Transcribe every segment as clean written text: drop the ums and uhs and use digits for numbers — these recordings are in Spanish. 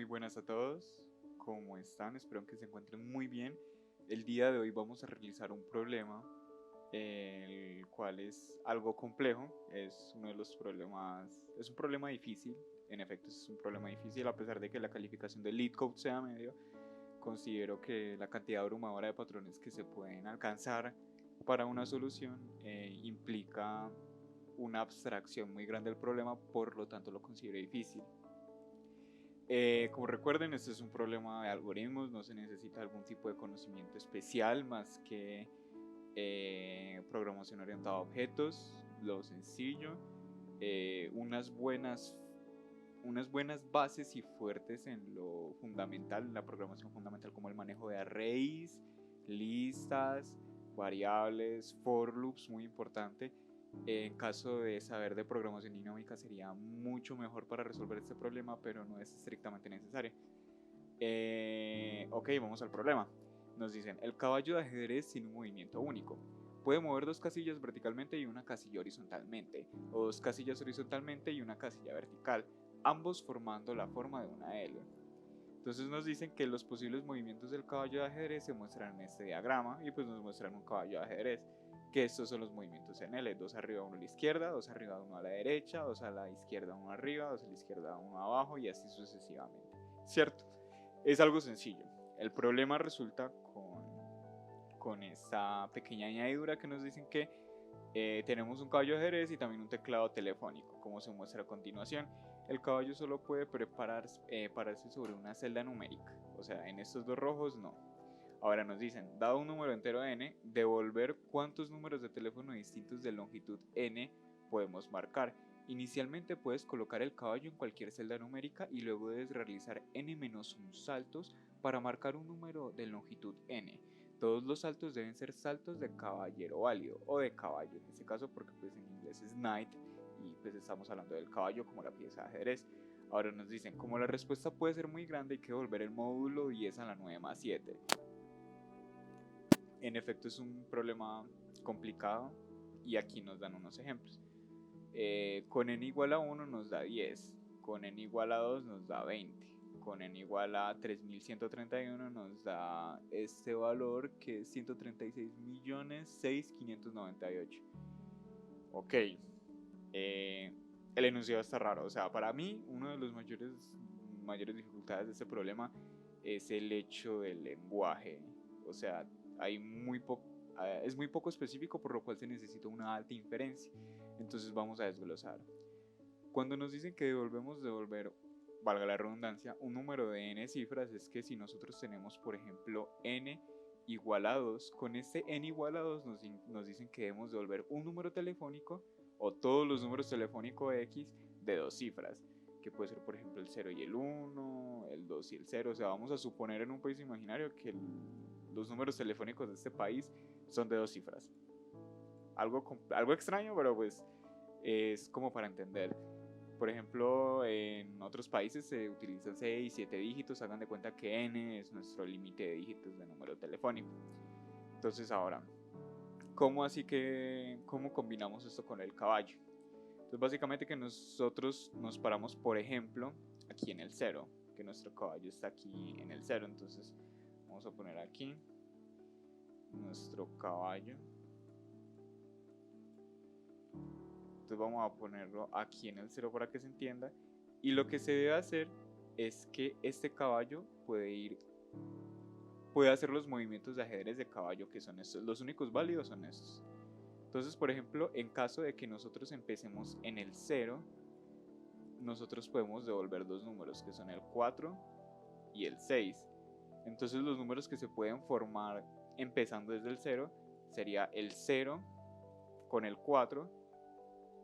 Muy buenas a todos, ¿cómo están? Espero que se encuentren muy bien. El día de hoy vamos a realizar un problema, el cual es algo complejo, es uno de los problemas, es un problema difícil, en efecto es un problema difícil a pesar de que la calificación del LeetCode sea medio. Considero que la cantidad abrumadora de patrones que se pueden alcanzar para una solución implica una abstracción muy grande del problema, por lo tanto lo considero difícil. Como recuerden, este es un problema de algoritmos, no se necesita algún tipo de conocimiento especial más que programación orientada a objetos, lo sencillo, unas buenas bases y fuertes en lo fundamental, en la programación fundamental, como el manejo de arrays, listas, variables, for loops, muy importante. En caso de saber de programación dinámica sería mucho mejor para resolver este problema, pero no es estrictamente necesario. Ok, vamos al problema. Nos dicen, el caballo de ajedrez tiene un movimiento único. Puede mover dos casillas verticalmente y una casilla horizontalmente, o dos casillas horizontalmente y una casilla vertical, ambos formando la forma de una L. Entonces nos dicen que los posibles movimientos del caballo de ajedrez se muestran en este diagrama y pues nos muestran un caballo de ajedrez, que estos son los movimientos en L, dos arriba, uno a la izquierda, dos arriba, uno a la derecha, dos a la izquierda, uno arriba, dos a la izquierda, uno abajo y así sucesivamente, ¿cierto? Es algo sencillo. El problema resulta con esta pequeña añadidura que nos dicen que tenemos un caballo de ajedrez y también un teclado telefónico, como se muestra a continuación. El caballo solo puede pararse sobre una celda numérica, o sea, en estos dos rojos no. Ahora nos dicen, dado un número entero n, devolver cuántos números de teléfono distintos de longitud n podemos marcar. Inicialmente puedes colocar el caballo en cualquier celda numérica y luego debes realizar n-1 saltos para marcar un número de longitud n. Todos los saltos deben ser saltos de caballero válido o de caballo en este caso, porque pues en inglés es knight y pues estamos hablando del caballo como la pieza de ajedrez. Ahora nos dicen, como la respuesta puede ser muy grande, hay que devolver el módulo 10 a la 9 más 7. En efecto es un problema complicado y aquí nos dan unos ejemplos. Con n igual a 1 nos da 10, con n igual a 2 nos da 20, con n igual a 3131 nos da este valor que es 136.006.598. Ok, el enunciado está raro, o sea, para mí uno de los mayores dificultades de este problema es el hecho del lenguaje, o sea, es muy poco específico, por lo cual se necesita una alta inferencia. Entonces vamos a desglosar. Cuando nos dicen que devolver, valga la redundancia, un número de n cifras, es que si nosotros tenemos, por ejemplo, n igual a 2, con este n igual a 2 nos dicen que debemos devolver un número telefónico o todos los números telefónicos X de dos cifras, que puede ser, por ejemplo, el 0 y el 1, el 2 y el 0. O sea, vamos a suponer en un país imaginario que los números telefónicos de este país son de dos cifras. Algo extraño, pero pues es como para entender. Por ejemplo, en otros países se utilizan 6, 7 dígitos, hagan de cuenta que n es nuestro límite de dígitos de número telefónico. Entonces ahora, ¿cómo combinamos esto con el caballo? Entonces básicamente que nosotros nos paramos, por ejemplo, aquí en el 0, que nuestro caballo está aquí en el 0. Entonces vamos a poner aquí nuestro caballo. Entonces vamos a ponerlo aquí en el 0 para que se entienda. Y lo que se debe hacer es que este caballo puede hacer los movimientos de ajedrez de caballo, que son estos. Los únicos válidos son estos. Entonces, por ejemplo, en caso de que nosotros empecemos en el 0, nosotros podemos devolver dos números, que son el 4 y el 6. Entonces los números que se pueden formar empezando desde el 0 sería el 0 con el 4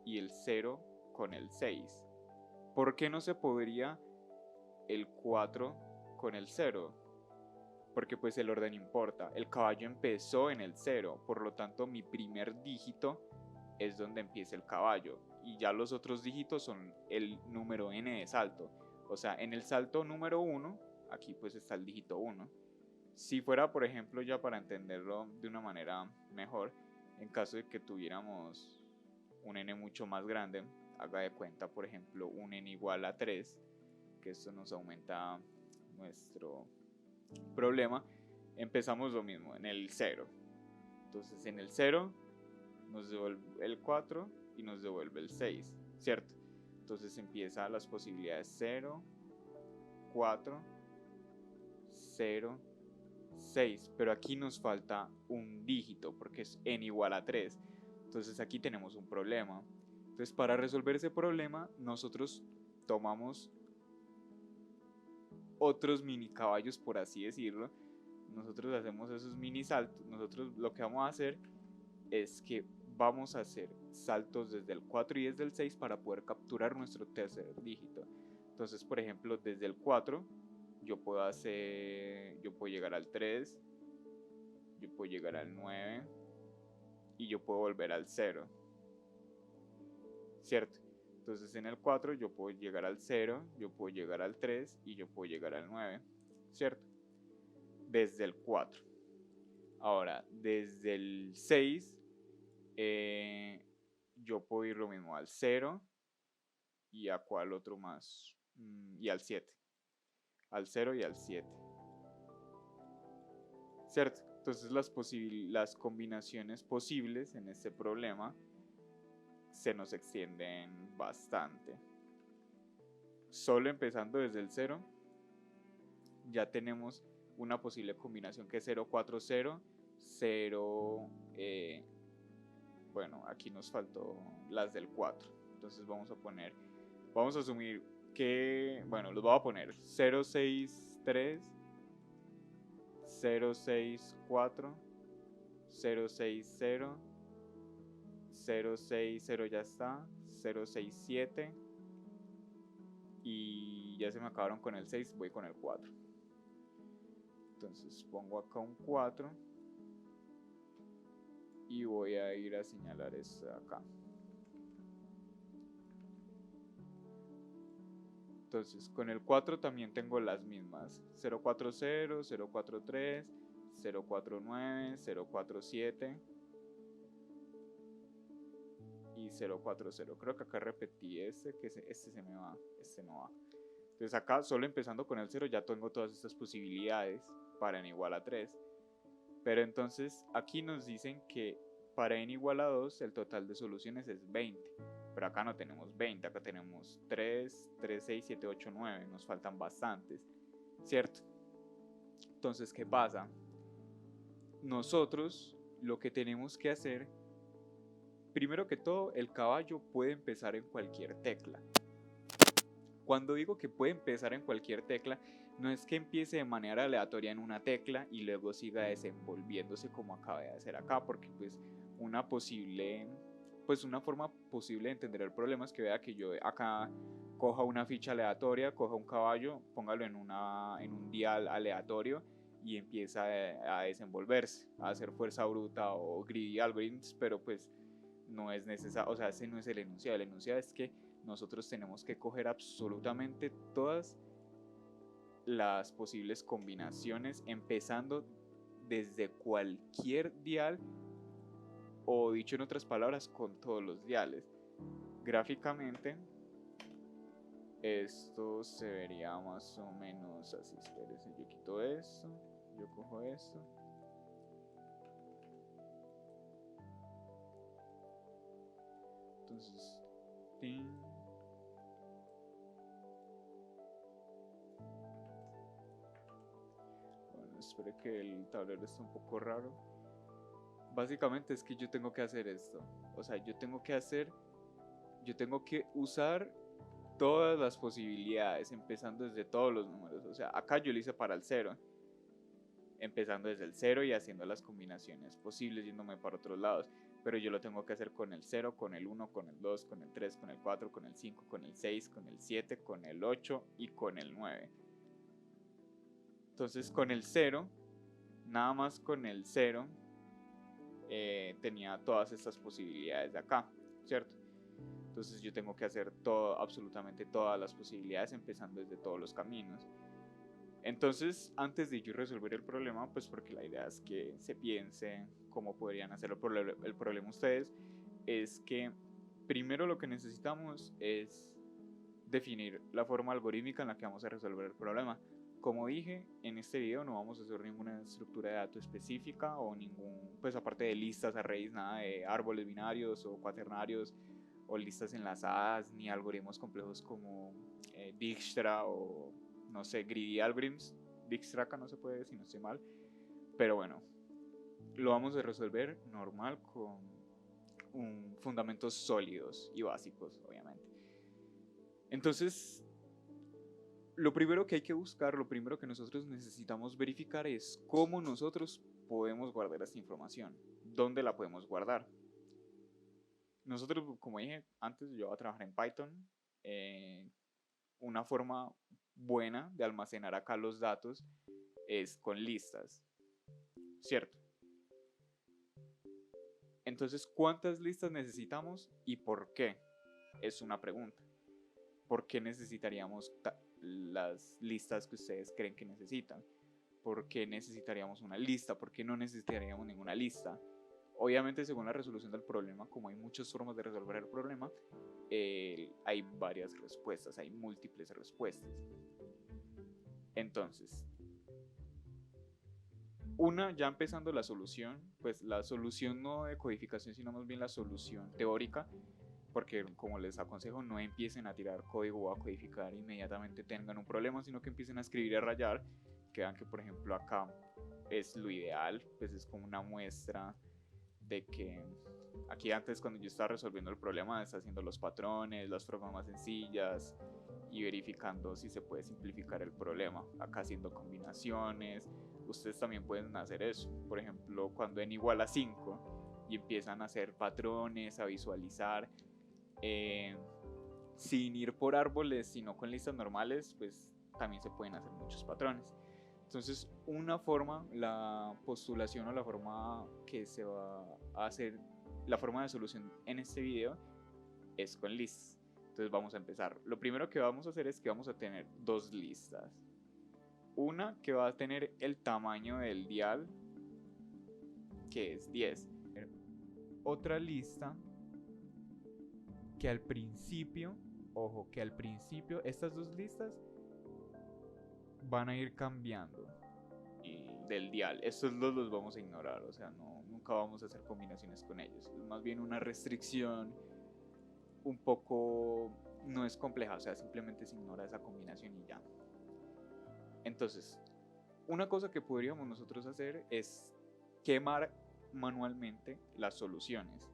y el 0 con el 6. ¿Por qué no se podría el 4 con el 0? Porque pues el orden importa. El caballo empezó en el 0, por lo tanto mi primer dígito es donde empieza el caballo y ya los otros dígitos son el número n de salto. O sea, en el salto número 1, aquí pues está el dígito 1. Si fuera, por ejemplo, ya para entenderlo de una manera mejor, en caso de que tuviéramos un n mucho más grande, haga de cuenta, por ejemplo, un n igual a 3, que esto nos aumenta nuestro problema, empezamos lo mismo, en el 0. Entonces en el 0 nos devuelve el 4 y nos devuelve el 6, ¿cierto? Entonces empiezan las posibilidades 0, 4, 0, 6, pero aquí nos falta un dígito porque es n igual a 3. Entonces aquí tenemos un problema. Entonces para resolver ese problema nosotros tomamos otros mini caballos, por así decirlo. Nosotros hacemos esos mini saltos. Nosotros lo que vamos a hacer es que vamos a hacer saltos desde el 4 y desde el 6 para poder capturar nuestro tercer dígito. Entonces, por ejemplo, desde el 4 yo puedo llegar al 3, yo puedo llegar al 9 y yo puedo volver al 0, ¿cierto? Entonces en el 4 yo puedo llegar al 0, yo puedo llegar al 3 y yo puedo llegar al 9, ¿cierto? Desde el 4. Ahora, desde el 6 yo puedo ir lo mismo al 0 y a cuál otro más, y al 7. Al 0 y al 7. ¿Cierto? Entonces las combinaciones posibles en este problema se nos extienden bastante. Solo empezando desde el 0 ya tenemos una posible combinación que es 0, 4, 0, 0, bueno, aquí nos faltó las del 4. Entonces vamos a asumir que, bueno, los voy a poner 0, 6, 3, 0, 6, 4, 0, 6, 0, 0, 6, 0 ya está, 0, 6, 7 y ya se me acabaron con el 6, voy con el 4. Entonces pongo acá un 4 y voy a ir a señalar esto acá. Entonces con el 4 también tengo las mismas, 040, 043, 049, 047 y 040. Creo que acá repetí que este se me va, este no va. Entonces acá solo empezando con el 0 ya tengo todas estas posibilidades para n igual a 3. Pero entonces aquí nos dicen que para n igual a 2 el total de soluciones es 20. Pero acá no tenemos 20, acá tenemos 3, 3, 6, 7, 8, 9. Nos faltan bastantes, ¿cierto? Entonces, ¿qué pasa? Nosotros lo que tenemos que hacer, primero que todo, el caballo puede empezar en cualquier tecla. Cuando digo que puede empezar en cualquier tecla, no es que empiece de manera aleatoria en una tecla y luego siga desenvolviéndose como acaba de hacer acá, porque pues una forma posible de entender el problema es que vea que yo acá coja una ficha aleatoria, coja un caballo, póngalo en un dial aleatorio y empieza a desenvolverse, a hacer fuerza bruta o greedy algorithms, pero pues no es necesario, o sea, ese no es el enunciado. El enunciado es que nosotros tenemos que coger absolutamente todas las posibles combinaciones, empezando desde cualquier dial, o dicho en otras palabras, con todos los diales. Gráficamente, esto se vería más o menos así. Espérense, yo quito esto, yo cojo esto. Entonces, bueno, espero que el tablero esté un poco raro. Básicamente es que yo tengo que hacer esto. O sea, yo tengo que usar todas las posibilidades, empezando desde todos los números. O sea, acá yo lo hice para el 0, empezando desde el 0 y haciendo las combinaciones posibles, yéndome para otros lados. Pero yo lo tengo que hacer con el 0, con el 1, con el 2, con el 3, con el 4, con el 5, con el 6, con el 7, con el 8 y con el 9. Entonces con el 0, nada más con el 0, tenía todas estas posibilidades de acá, ¿cierto? Entonces yo tengo que hacer absolutamente todas las posibilidades, empezando desde todos los caminos. Entonces, antes de yo resolver el problema, pues porque la idea es que se piense cómo podrían hacer el problema ustedes, es que primero lo que necesitamos es definir la forma algorítmica en la que vamos a resolver el problema. Como dije, en este video no vamos a hacer ninguna estructura de datos específica o ningún, pues aparte de listas, arrays, nada de árboles binarios o cuaternarios o listas enlazadas, ni algoritmos complejos como Dijkstra o no sé, Greedy Algorithms. Dijkstra acá no se puede si no estoy mal, pero bueno, lo vamos a resolver normal con fundamentos sólidos y básicos, obviamente. Entonces, lo primero que hay que buscar, lo primero que nosotros necesitamos verificar es cómo nosotros podemos guardar esta información, dónde la podemos guardar. Nosotros, como dije antes, yo voy a trabajar en Python. Una forma buena de almacenar acá los datos es con listas, ¿cierto? Entonces, ¿cuántas listas necesitamos y por qué? Es una pregunta. ¿Por qué necesitaríamos las listas que ustedes creen que necesitan? ¿Por qué necesitaríamos una lista? ¿Por qué no necesitaríamos ninguna lista? Obviamente, según la resolución del problema, como hay muchas formas de resolver el problema, hay varias respuestas, hay múltiples respuestas. Entonces, ya empezando la solución, pues la solución no de codificación, sino más bien la solución teórica, porque como les aconsejo, no empiecen a tirar código o a codificar inmediatamente tengan un problema, sino que empiecen a escribir y a rayar, que vean que por ejemplo acá es lo ideal, pues es como una muestra de que aquí antes cuando yo estaba resolviendo el problema está haciendo los patrones, las formas más sencillas y verificando si se puede simplificar el problema, acá haciendo combinaciones. Ustedes también pueden hacer eso, por ejemplo cuando n igual a 5 y empiezan a hacer patrones, a visualizar, sin ir por árboles, sino con listas normales, pues también se pueden hacer muchos patrones. Entonces, una forma, la postulación o la forma que se va a hacer, la forma de solución en este video es con listas. Entonces vamos a empezar. Lo primero que vamos a hacer es que vamos a tener dos listas. Una que va a tener el tamaño del dial, que es 10. Otra lista que al principio, ojo, que al principio estas dos listas van a ir cambiando del dial. Estos los vamos a ignorar, o sea, nunca vamos a hacer combinaciones con ellos. Es más bien una restricción un poco, no es compleja, o sea, simplemente se ignora esa combinación y ya. Entonces, una cosa que podríamos nosotros hacer es quemar manualmente las soluciones.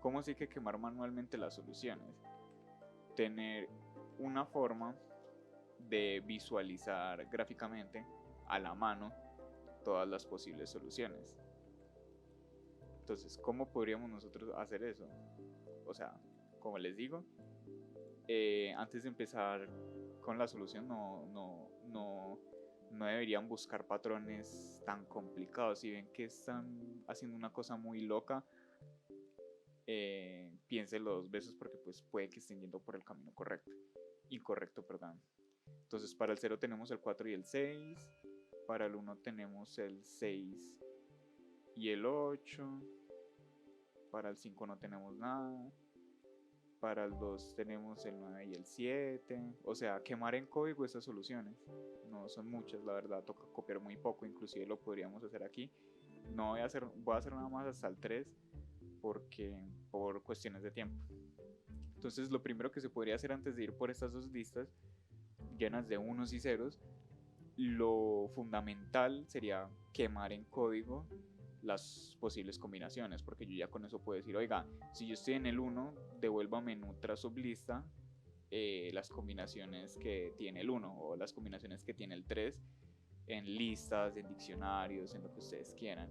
¿Cómo así que quemar manualmente las soluciones? Tener una forma de visualizar gráficamente a la mano todas las posibles soluciones. Entonces, ¿cómo podríamos nosotros hacer eso? O sea, como les digo, antes de empezar con la solución no deberían buscar patrones tan complicados. Si ven que están haciendo una cosa muy loca, piénselo dos veces porque pues puede que estén yendo por el camino incorrecto, perdón. Entonces para el 0 tenemos el 4 y el 6, para el 1 tenemos el 6 y el 8, para el 5 no tenemos nada, para el 2 tenemos el 9 y el 7, o sea, quemar en código estas soluciones, no son muchas, la verdad, toca copiar muy poco, inclusive lo podríamos hacer aquí, no voy a hacer nada más hasta el 3, porque por cuestiones de tiempo. Entonces lo primero que se podría hacer antes de ir por estas dos listas llenas de unos y ceros, lo fundamental sería quemar en código las posibles combinaciones, porque yo ya con eso puedo decir, oiga, si yo estoy en el 1, devuélvame en otra sublista las combinaciones que tiene el 1 o las combinaciones que tiene el 3 en listas, en diccionarios, en lo que ustedes quieran.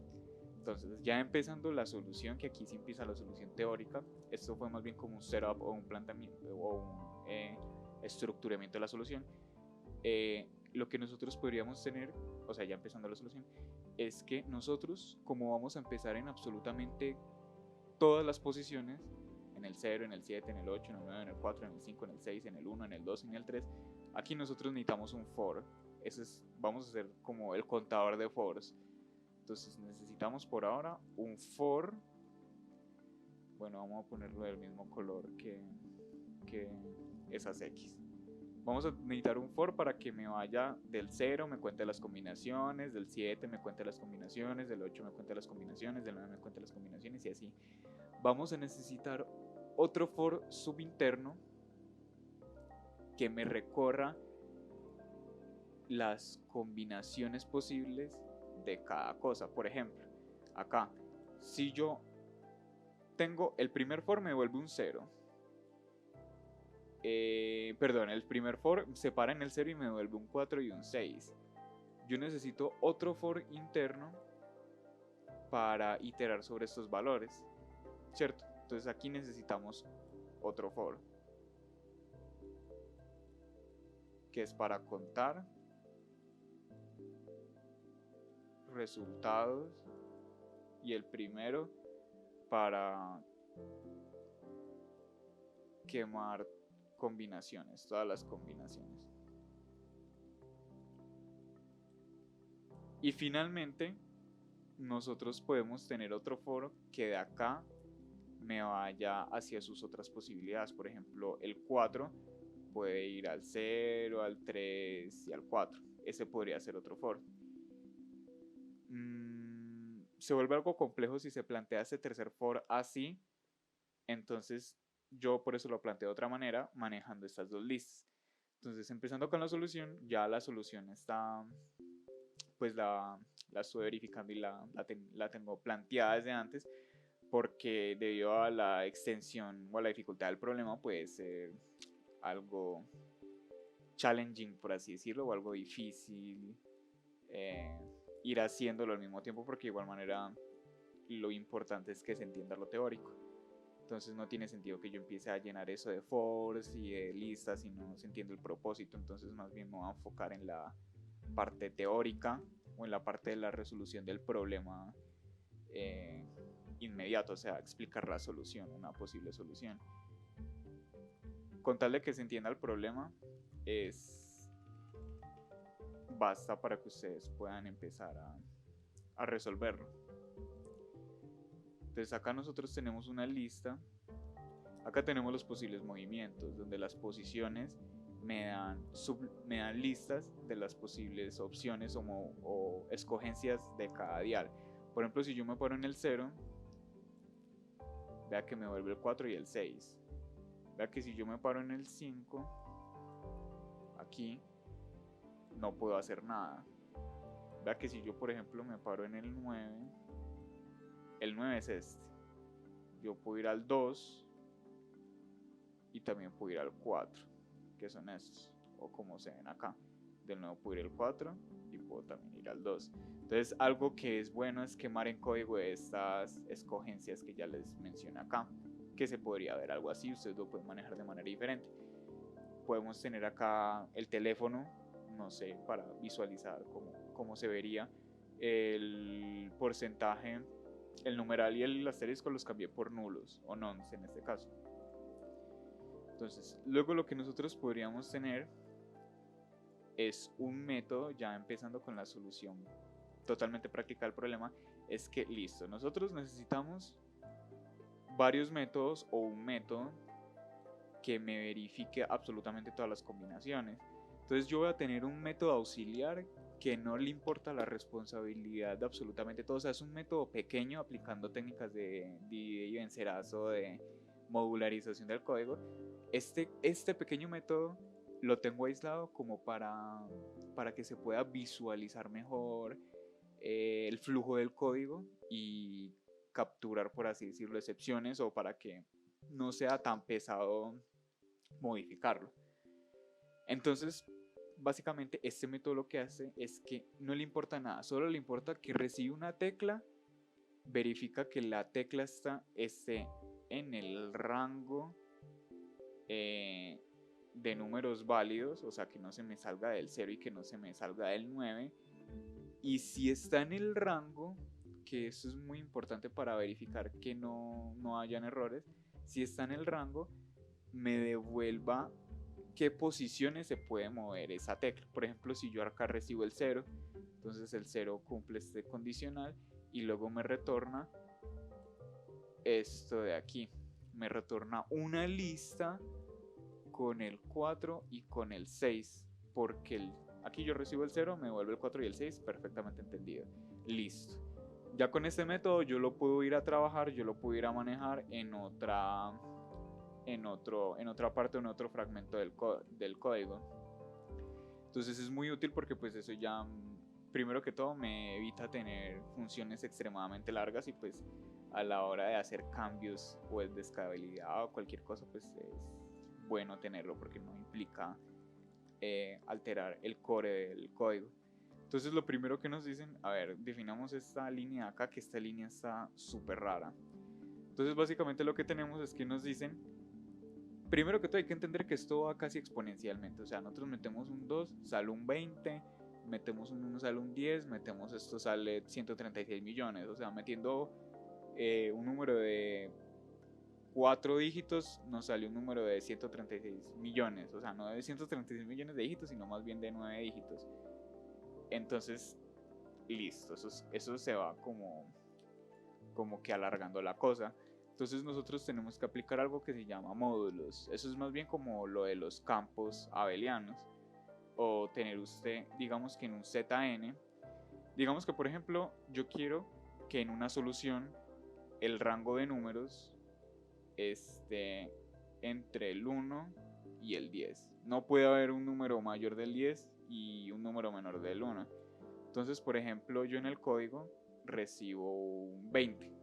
Entonces, ya empezando la solución, que aquí sí empieza la solución teórica, esto fue más bien como un setup o un planteamiento o un estructuramiento de la solución. Lo que nosotros podríamos tener, o sea, ya empezando la solución, es que nosotros, como vamos a empezar en absolutamente todas las posiciones, en el 0, en el 7, en el 8, en el 9, en el 4, en el 5, en el 6, en el 1, en el 2, en el 3, aquí nosotros necesitamos un for. Vamos a hacer como el contador de fors. Entonces necesitamos por ahora un for. Bueno, vamos a ponerlo del mismo color que esas X. vamos a necesitar un for para que me vaya del 0, me cuente las combinaciones, del 7 me cuente las combinaciones, del 8 me cuente las combinaciones, del 9 me cuente las combinaciones y así. Vamos a necesitar otro for subinterno que me recorra las combinaciones posibles de cada cosa. Por ejemplo, acá, si yo tengo el primer for me devuelve un 0. Perdón, el primer for se para en el 0 y me devuelve un 4 y un 6. Yo necesito otro for interno para iterar sobre estos valores, ¿cierto? Entonces aquí necesitamos otro for, que es para contar resultados, y el primero para quemar combinaciones, todas las combinaciones. Y finalmente nosotros podemos tener otro for que de acá me vaya hacia sus otras posibilidades. Por ejemplo, el 4 puede ir al 0, al 3 y al 4. Ese podría ser otro for. Se vuelve algo complejo si se plantea este tercer for así. Entonces yo por eso lo planteo de otra manera, manejando estas dos listas. Entonces, empezando con la solución, ya la solución está, pues la estoy verificando y la tengo planteada desde antes, porque debido a la extensión o a la dificultad del problema puede ser algo challenging, por así decirlo, o algo difícil eh, ir haciéndolo al mismo tiempo, porque de igual manera lo importante es que se entienda lo teórico. Entonces no tiene sentido que yo empiece a llenar eso de fors y de listas si no se entiende el propósito. Entonces más bien me voy a enfocar en la parte teórica o en la parte de la resolución del problema inmediato, o sea, explicar la solución, una posible solución. Con tal de que se entienda el problema, basta para que ustedes puedan empezar a resolverlo. Entonces acá nosotros tenemos una lista. Acá tenemos los posibles movimientos, donde las posiciones me dan listas de las posibles opciones o escogencias de cada dial. Por ejemplo, si yo me paro en el 0, vea que me vuelve el 4 y el 6. Vea que si yo me paro en el 5, aquí no puedo hacer nada. Vea que si yo, por ejemplo, me paro en el 9, el 9 es este. Yo puedo ir al 2 y también puedo ir al 4, que son estos, o como se ven acá. De nuevo puedo ir al 4 y puedo también ir al 2. Entonces algo que es bueno es quemar en código estas escogencias que ya les mencioné acá, que se podría ver algo así, ustedes lo pueden manejar de manera diferente. Podemos tener acá el teléfono, no sé, para visualizar cómo se vería el porcentaje, el numeral y el asterisco los cambié por nulos o nons en este caso. Entonces, luego lo que nosotros podríamos tener es un método, ya empezando con la solución totalmente práctica del problema, es que listo, nosotros necesitamos varios métodos o un método que me verifique absolutamente todas las combinaciones. Entonces yo voy a tener un método auxiliar que no le importa la responsabilidad de absolutamente todo, o sea, es un método pequeño aplicando técnicas de divide y vencerás o de modularización del código. Este pequeño método lo tengo aislado como para que se pueda visualizar mejor el flujo del código y capturar, por así decirlo, excepciones, o para que no sea tan pesado modificarlo. Entonces, básicamente este método lo que hace es que no le importa nada, solo le importa que recibe una tecla, verifica que la tecla esté en el rango de números válidos, o sea, que no se me salga del 0 y que no se me salga del 9, y si está en el rango, que eso es muy importante para verificar que no hayan errores, si está en el rango, me devuelva qué posiciones se puede mover esa tecla. Por ejemplo, si yo acá recibo el 0, entonces el 0 cumple este condicional y luego me retorna esto de aquí. Me retorna una lista con el 4 y con el 6, porque aquí yo recibo el 0, me devuelve el 4 y el 6, perfectamente entendido. Listo. Ya con este método yo lo puedo ir a trabajar, yo lo puedo ir a manejar en otra parte, en otro fragmento del código. Entonces es muy útil porque pues eso ya, primero que todo, me evita tener funciones extremadamente largas y pues a la hora de hacer cambios o de escalabilidad o cualquier cosa, pues es bueno tenerlo porque no implica alterar el core del código. Entonces lo primero que nos dicen, a ver, definamos esta línea acá, que esta línea está súper rara. Entonces básicamente lo que tenemos es que nos dicen, primero que todo hay que entender que esto va casi exponencialmente, o sea, nosotros metemos un 2, sale un 20, metemos un 1, sale un 10, metemos esto, sale 136 millones, o sea, metiendo un número de 4 dígitos nos sale un número de 136 millones, o sea, no de 136 millones de dígitos, sino más bien de 9 dígitos. Entonces, listo, eso se va como que alargando la cosa. Entonces nosotros tenemos que aplicar algo que se llama módulos. Eso es más bien como lo de los campos abelianos. O tener usted, digamos que en un ZN, digamos que por ejemplo yo quiero que en una solución el rango de números esté entre el 1 y el 10. No puede haber un número mayor del 10 y un número menor del 1. Entonces, por ejemplo, yo en el código recibo un 20.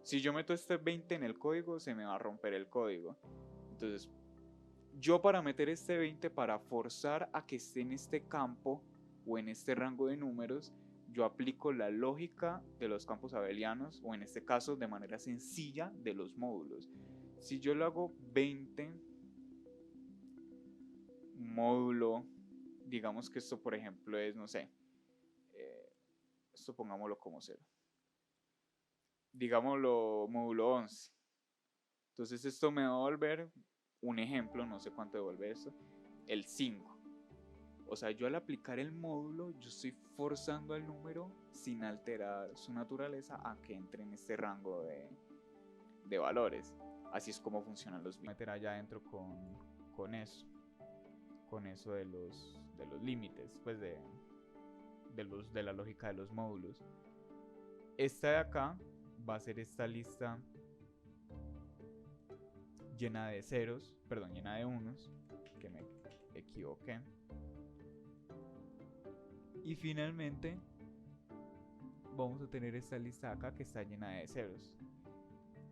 Si yo meto este 20 en el código, se me va a romper el código. Entonces, yo para meter este 20, para forzar a que esté en este campo o en este rango de números, yo aplico la lógica de los campos abelianos, o en este caso de manera sencilla de los módulos. Si yo lo hago 20 módulo, digamos que esto por ejemplo es, no sé, esto pongámoslo como 0. Digámoslo módulo 11. Entonces esto me va a devolver un ejemplo, no sé cuánto devuelve esto, el 5. O sea, yo al aplicar el módulo, yo estoy forzando al número sin alterar su naturaleza a que entre en este rango de valores. Así es como funcionan los meter allá adentro con eso de los límites, pues de la lógica de los módulos. Esta de acá va a ser esta lista llena de ceros, perdón, llena de unos, que me equivoqué. Y finalmente vamos a tener esta lista de acá que está llena de ceros.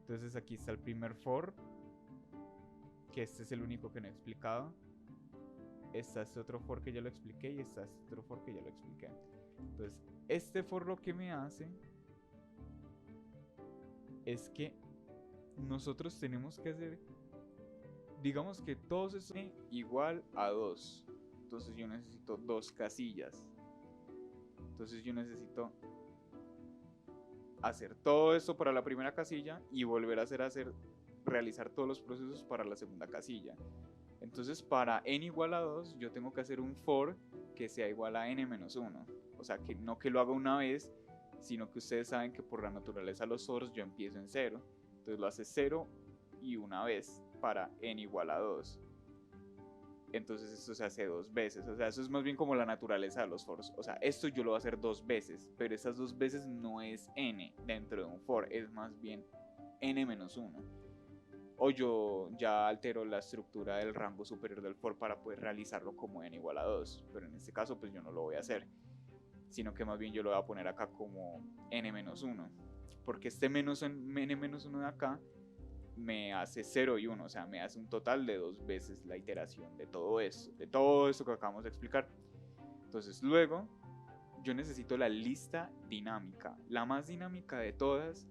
Entonces aquí está el primer for, que este es el único que no he explicado. Está este otro for que ya lo expliqué y está este otro for que ya lo expliqué. Entonces este for lo que me hace es que nosotros tenemos que hacer, digamos que todos estos son igual a 2. Entonces yo necesito 2 casillas. Entonces yo necesito hacer todo esto para la primera casilla y volver a realizar todos los procesos para la segunda casilla. Entonces para n igual a 2 yo tengo que hacer un for que sea igual a n-1. O sea, que no que lo haga una vez, sino que ustedes saben que por la naturaleza de los fors yo empiezo en 0. Entonces lo hace 0 y una vez para n igual a 2. Entonces esto se hace 2 veces. O sea, eso es más bien como la naturaleza de los fors. O sea, esto yo lo voy a hacer 2 veces, pero esas 2 veces no es n dentro de un for, es más bien n-1. O yo ya altero la estructura del rango superior del for para poder realizarlo como n igual a 2. Pero en este caso pues yo no lo voy a hacer, sino que más bien yo lo voy a poner acá como n-1. Porque este n-1 de acá me hace 0 y 1, o sea, me hace un total de 2 veces la iteración de todo esto que acabamos de explicar. Entonces luego yo necesito la lista dinámica. La más dinámica de todas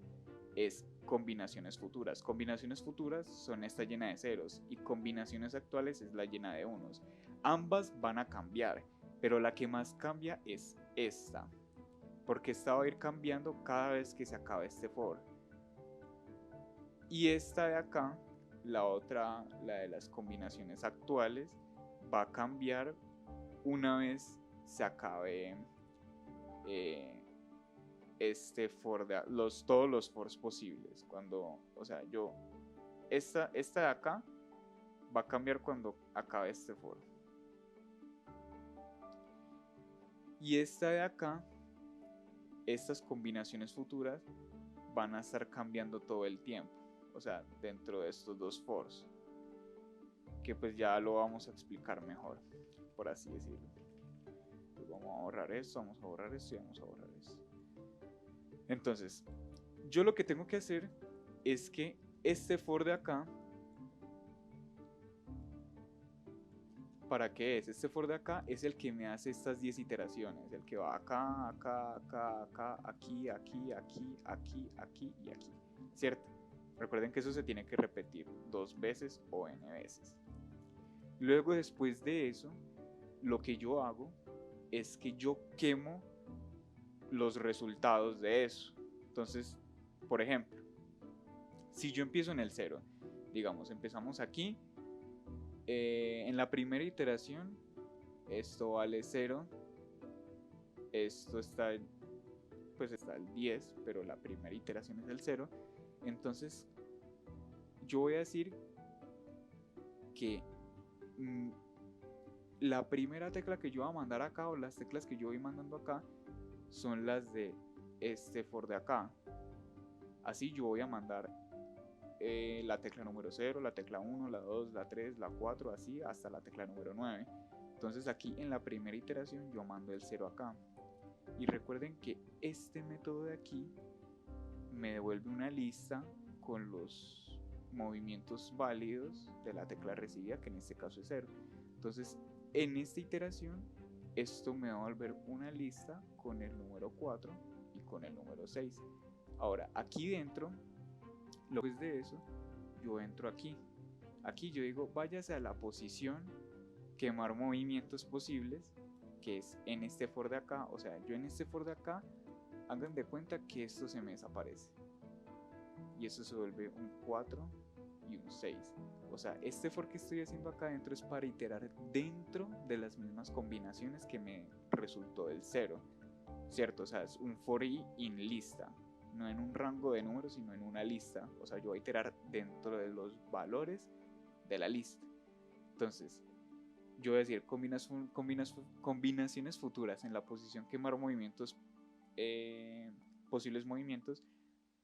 es combinaciones futuras. Combinaciones futuras son esta llena de ceros y combinaciones actuales es la llena de unos. Ambas van a cambiar, pero la que más cambia es esta, porque esta va a ir cambiando cada vez que se acabe este for. Y esta de acá, la otra, la de las combinaciones actuales, va a cambiar una vez se acabe este for todos los fors posibles. Cuando, o sea, esta de acá va a cambiar cuando acabe este for. Y esta de acá, estas combinaciones futuras van a estar cambiando todo el tiempo, o sea, dentro de estos dos fors, que pues ya lo vamos a explicar mejor, por así decirlo. Pues vamos a borrar esto, vamos a borrar esto y vamos a borrar esto. Entonces, yo lo que tengo que hacer es que este for de acá, ¿para qué es? Este for de acá es el que me hace estas 10 iteraciones, el que va acá, acá, acá, acá, aquí, aquí, aquí, aquí, aquí y aquí, ¿cierto? Recuerden que eso se tiene que repetir 2 veces o n veces. Luego, después de eso, lo que yo hago es que yo quemo los resultados de eso. Entonces, por ejemplo, si yo empiezo en el 0, digamos, empezamos aquí, en la primera iteración, esto vale 0, esto está, pues está el 10, pero la primera iteración es el 0, entonces yo voy a decir que la primera tecla que yo voy a mandar acá, o las teclas que yo voy mandando acá, son las de este for de acá. Así yo voy a mandar la tecla número 0, la tecla 1, la 2, la 3, la 4, así hasta la tecla número 9. Entonces aquí en la primera iteración yo mando el 0 acá. Y recuerden que este método de aquí me devuelve una lista con los movimientos válidos de la tecla recibida, que en este caso es 0. Entonces en esta iteración esto me va a volver una lista con el número 4 y con el número 6. Ahora aquí dentro, después de eso, yo entro aquí. Aquí yo digo, váyase a la posición, quemar movimientos posibles, que es en este for de acá. O sea, yo en este for de acá, hagan de cuenta que esto se me desaparece. Y eso se vuelve un 4 y un 6. O sea, este for que estoy haciendo acá adentro es para iterar dentro de las mismas combinaciones que me resultó del 0. ¿Cierto? O sea, es un for i in lista. No en un rango de números, sino en una lista. O sea, yo voy a iterar dentro de los valores de la lista. Entonces, yo voy a decir combinaciones futuras en la posición quemar movimientos, posibles movimientos.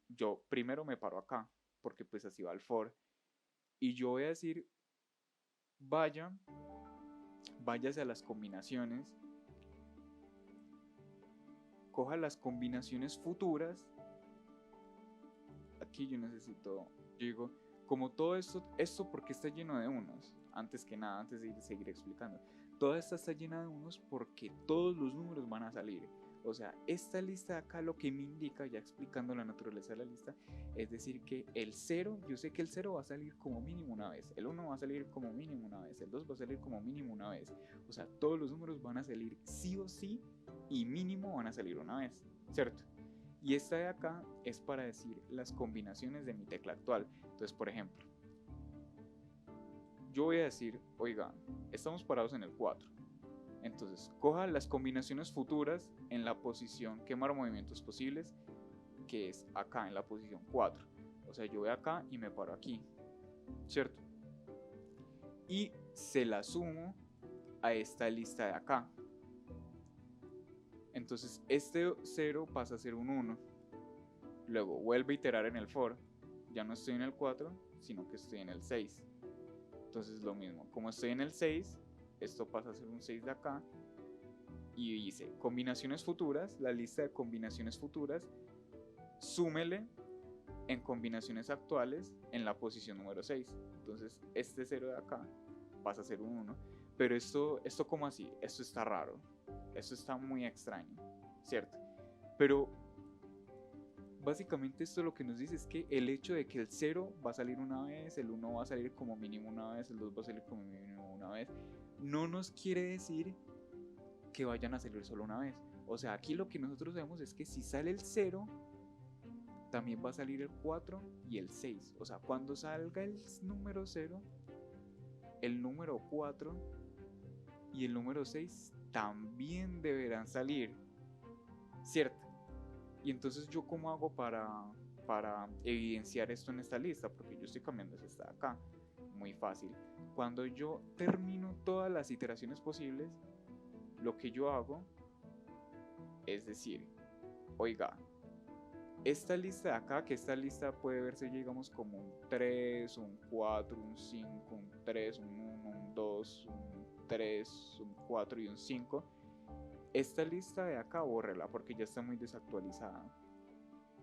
Yo primero me paro acá, porque pues así va el for. Y yo voy a decir, váyase a las combinaciones, coja las combinaciones futuras. Aquí yo necesito, yo digo, como todo esto porque está lleno de unos, antes que nada, antes de seguir explicando, toda esta está llena de unos porque todos los números van a salir. O sea, esta lista de acá lo que me indica, ya explicando la naturaleza de la lista, es decir que el 0, yo sé que el 0 va a salir como mínimo una vez, el 1 va a salir como mínimo una vez, el 2 va a salir como mínimo una vez. O sea, todos los números van a salir sí o sí y mínimo van a salir una vez, ¿cierto? Y esta de acá es para decir las combinaciones de mi tecla actual. Entonces, por ejemplo, yo voy a decir, oiga, estamos parados en el 4. Entonces, coja las combinaciones futuras en la posición quemar movimientos posibles, que es acá en la posición 4. O sea, yo voy acá y me paro aquí, ¿cierto? Y se la sumo a esta lista de acá. Entonces, este 0 pasa a ser un 1. Luego vuelve a iterar en el for. Ya no estoy en el 4, sino que estoy en el 6. Entonces lo mismo, como estoy en el 6, esto pasa a ser un 6 de acá. Y dice combinaciones futuras, la lista de combinaciones futuras, súmele en combinaciones actuales en la posición número 6. Entonces este 0 de acá pasa a ser un 1. Pero esto ¿cómo así? Esto está raro. Esto está muy extraño, ¿cierto? Pero básicamente esto lo que nos dice es que el hecho de que el 0 va a salir una vez, el 1 va a salir como mínimo una vez, el 2 va a salir como mínimo una vez, no nos quiere decir que vayan a salir solo una vez. O sea, aquí lo que nosotros vemos es que si sale el 0, también va a salir el 4 y el 6. O sea, cuando salga el número 0, el número 4 y el número 6 también deberán salir, ¿cierto? Y entonces yo cómo hago para evidenciar esto en esta lista, porque yo estoy cambiando esta de acá. Muy fácil. Cuando yo termino todas las iteraciones posibles, lo que yo hago es decir, oiga, esta lista de acá, que esta lista puede verse, digamos, como un 3, un 4, un 5, un 3, un 1, un 2, un 3, un 4 y un 5. Esta lista de acá bórrela porque ya está muy desactualizada.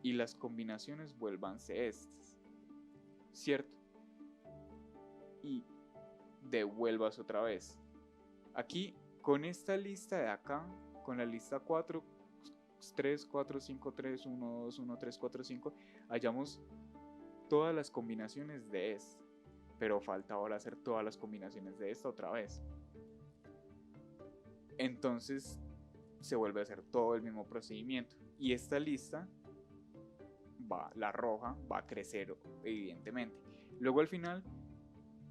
Y las combinaciones vuélvanse estas, ¿cierto? Y devuelvas otra vez. Aquí, con esta lista de acá, con la lista 4, 3, 4, 5, 3, 1, 2, 1, 3, 4, 5, hallamos todas las combinaciones de esta. Pero falta ahora hacer todas las combinaciones de esta otra vez. Entonces se vuelve a hacer todo el mismo procedimiento. Y esta lista, la roja, va a crecer evidentemente. Luego al final,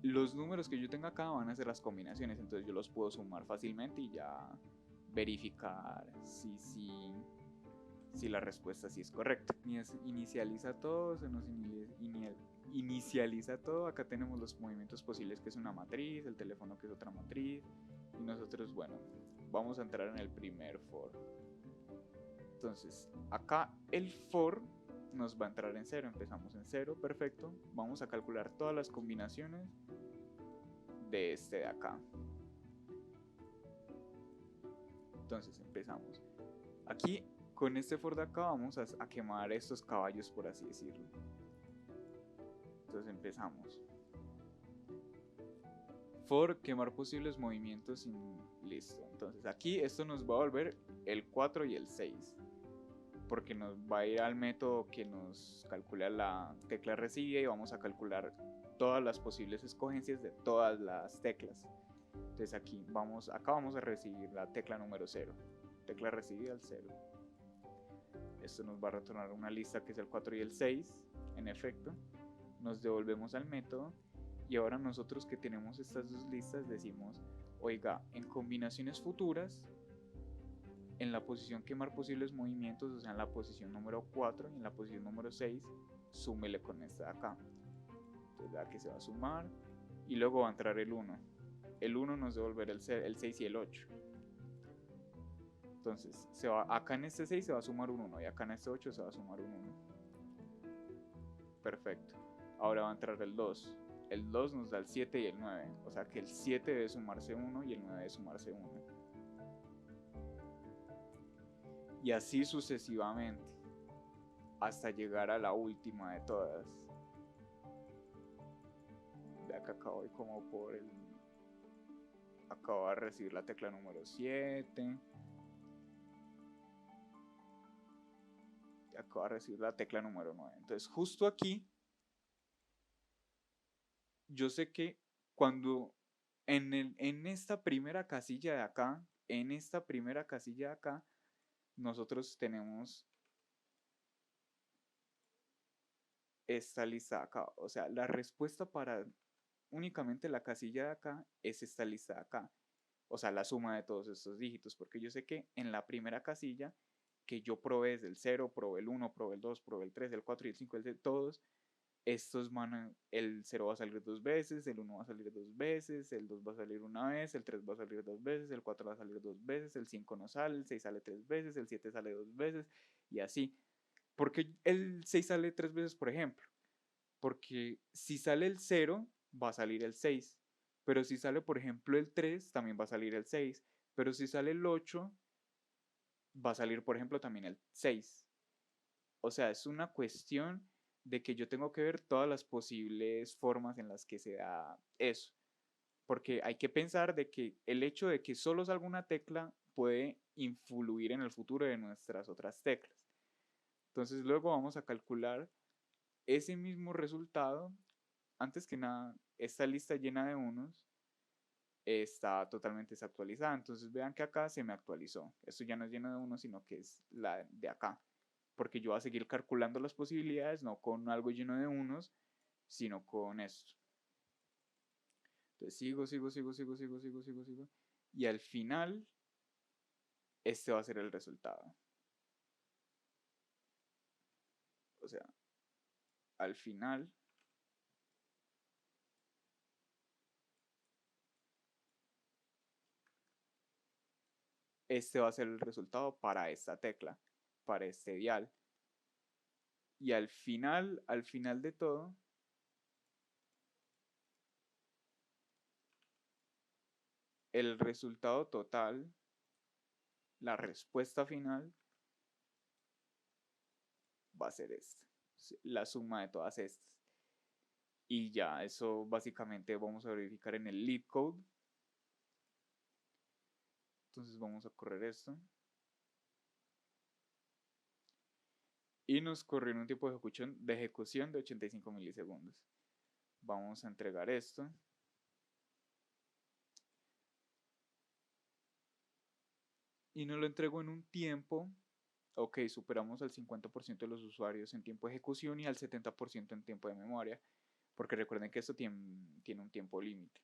los números que yo tenga acá van a ser las combinaciones. Entonces yo los puedo sumar fácilmente y ya verificar si la respuesta sí es correcta. Inicializa todo, se nos inicializa todo. Acá tenemos los movimientos posibles, que es una matriz, el teléfono, que es otra matriz, y nosotros, bueno, vamos a entrar en el primer for. Entonces acá el for nos va a entrar en 0. Empezamos en 0, perfecto. Vamos a calcular todas las combinaciones de este de acá. Entonces empezamos aquí. Con este for de acá vamos a quemar estos caballos, por así decirlo. Entonces empezamos. For quemar posibles movimientos listo. Entonces aquí esto nos va a volver el 4 y el 6. Porque nos va a ir al método que nos calcula la tecla recibida y vamos a calcular todas las posibles escogencias de todas las teclas. Entonces acá vamos a recibir la tecla número 0. Tecla recibida al 0. Esto nos va a retornar una lista que es el 4 y el 6, en efecto. Nos devolvemos al método y ahora nosotros que tenemos estas dos listas decimos, oiga, en combinaciones futuras, en la posición quemar posibles movimientos, o sea, en la posición número 4 y en la posición número 6, súmele con esta de acá. Entonces aquí se va a sumar y luego va a entrar el 1. El 1 nos devolverá el 6 y el 8. Entonces, acá en este 6 se va a sumar un 1 y acá en este 8 se va a sumar un 1. Perfecto. Ahora va a entrar el 2. El 2 nos da el 7 y el 9. O sea que el 7 debe sumarse 1 y el 9 debe sumarse 1. Y así sucesivamente. Hasta llegar a la última de todas. De acá acabo como por el... Acabo de recibir la tecla número 7. Acabo de recibir la tecla número 9. Entonces justo aquí, yo sé que cuando en esta primera casilla de acá, nosotros tenemos esta lista de acá. O sea, la respuesta para únicamente la casilla de acá es esta lista de acá. O sea, la suma de todos estos dígitos. Porque yo sé que en la primera casilla que yo probé desde el 0, probé el 1, probé el 2, probé el 3, el 4 y el 5, el 6, todos estos el 0 va a salir 2 veces, el 1 va a salir 2 veces, el 2 va a salir una vez, el 3 va a salir 2 veces, el 4 va a salir 2 veces, el 5 no sale, el 6 sale 3 veces, el 7 sale 2 veces y así. ¿Por qué el 6 sale 3 veces, por ejemplo? Porque si sale el 0, va a salir el 6. Pero si sale, por ejemplo, el 3, también va a salir el 6. Pero si sale el 8, va a salir, por ejemplo, también el 6. O sea, es una cuestión de que yo tengo que ver todas las posibles formas en las que se da eso. Porque hay que pensar de que el hecho de que solo salga una tecla puede influir en el futuro de nuestras otras teclas. Entonces luego vamos a calcular ese mismo resultado. Antes que nada, esta lista llena de unos está totalmente desactualizada. Entonces vean que acá se me actualizó. Esto ya no es lleno de unos, sino que es la de acá. Porque yo voy a seguir calculando las posibilidades, no con algo lleno de unos, sino con esto. Entonces sigo. Y al final, este va a ser el resultado. O sea, al final, este va a ser el resultado para esta tecla, para este dial. Y al final de todo, el resultado total, la respuesta final, va a ser esta, la suma de todas estas. Y ya, eso básicamente vamos a verificar en el lead code. Entonces vamos a correr esto. Y nos corrió un tiempo de ejecución de 85 milisegundos. Vamos a entregar esto. Y nos lo entregó en un tiempo. Ok, superamos al 50% de los usuarios en tiempo de ejecución y al 70% en tiempo de memoria. Porque recuerden que esto tiene un tiempo límite.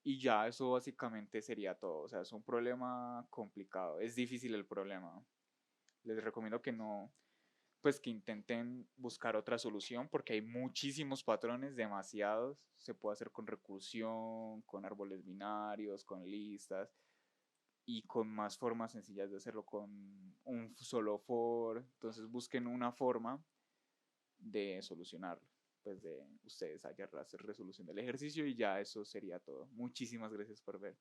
Y ya eso básicamente sería todo. O sea, es un problema complicado. Es difícil el problema. Les recomiendo que no, pues que intenten buscar otra solución porque hay muchísimos patrones, demasiados. Se puede hacer con recursión, con árboles binarios, con listas y con más formas sencillas de hacerlo con un solo for. Entonces busquen una forma de solucionarlo. Pues de ustedes hacer resolución del ejercicio y ya eso sería todo. Muchísimas gracias por ver.